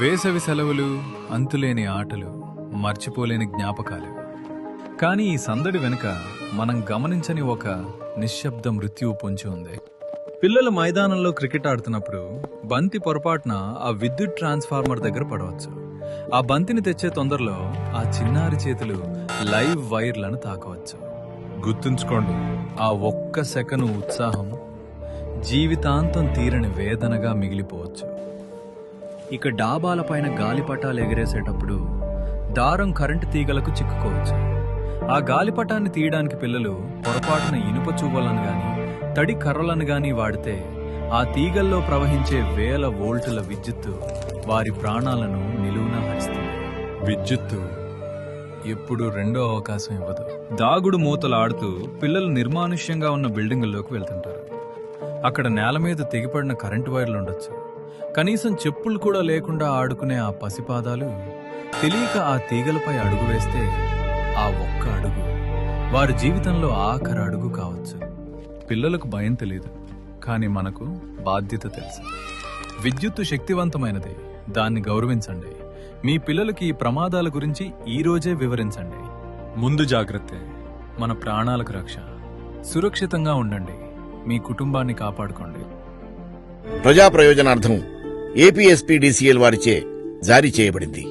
వేసవి సెలవులు, అంతులేని ఆటలు, మర్చిపోలేని జ్ఞాపకాలు. కానీ ఈ సందడి వెనుక మనం గమనించని ఒక నిశ్శబ్ద మృత్యువు పొంచి ఉంది. పిల్లలు మైదానంలో క్రికెట్ ఆడుతున్నప్పుడు బంతి పొరపాటున ఆ విద్యుత్ ట్రాన్స్ఫార్మర్ దగ్గర పడవచ్చు. ఆ బంతిని తెచ్చే తొందరలో ఆ చిన్నారి చేతులు లైవ్ వైర్లను తాకవచ్చు. గుర్తుంచుకోండి, ఆ ఒక్క సెకను ఉత్సాహం జీవితాంతం తీరని వేదనగా మిగిలిపోవచ్చు. ఇక డాబాలపైన గాలిపటాలు ఎగిరేసేటప్పుడు దారం కరెంటు తీగలకు చిక్కుకోవచ్చు. ఆ గాలిపటాన్ని తీయడానికి పిల్లలు పొరపాటున ఇనుప చువ్వలను గాని తడి కర్రలను గాని వాడితే ఆ తీగల్లో ప్రవహించే వేల వోల్టుల విద్యుత్తు వారి ప్రాణాలను నిలువునా హరిస్తుంది. విద్యుత్తు ఎప్పుడు రెండో అవకాశం ఇవ్వదు. దాగుడు మూతలు ఆడుతూ పిల్లలు నిర్మానుష్యంగా ఉన్న బిల్డింగుల్లోకి వెళ్తుంటారు. అక్కడ నేల మీద తెగిపడిన కరెంటు వైర్లు ఉండొచ్చు. కనీసం చెప్పులు కూడా లేకుండా ఆడుకునే ఆ పసిపాదాలు తెలియక ఆ తీగలపై అడుగు వేస్తే ఆ ఒక్క అడుగు వారి జీవితంలో ఆఖరి అడుగు కావచ్చు. పిల్లలకు భయం తెలియదు, కానీ మనకు బాధ్యత తెలుసు. విద్యుత్తు శక్తివంతమైనది, దాన్ని గౌరవించండి. మీ పిల్లలకి ఈ ప్రమాదాల గురించి ఈ రోజే వివరించండి. ముందు జాగ్రత్తే మన ప్రాణాలకు రక్ష. సురక్షితంగా ఉండండి, మీ కుటుంబాన్ని కాపాడుకోండి. ప్రజా ప్రయోజనార్థం ఏపీఎస్పీడీసీఎల్ వారిచే జారీ చేయబడింది.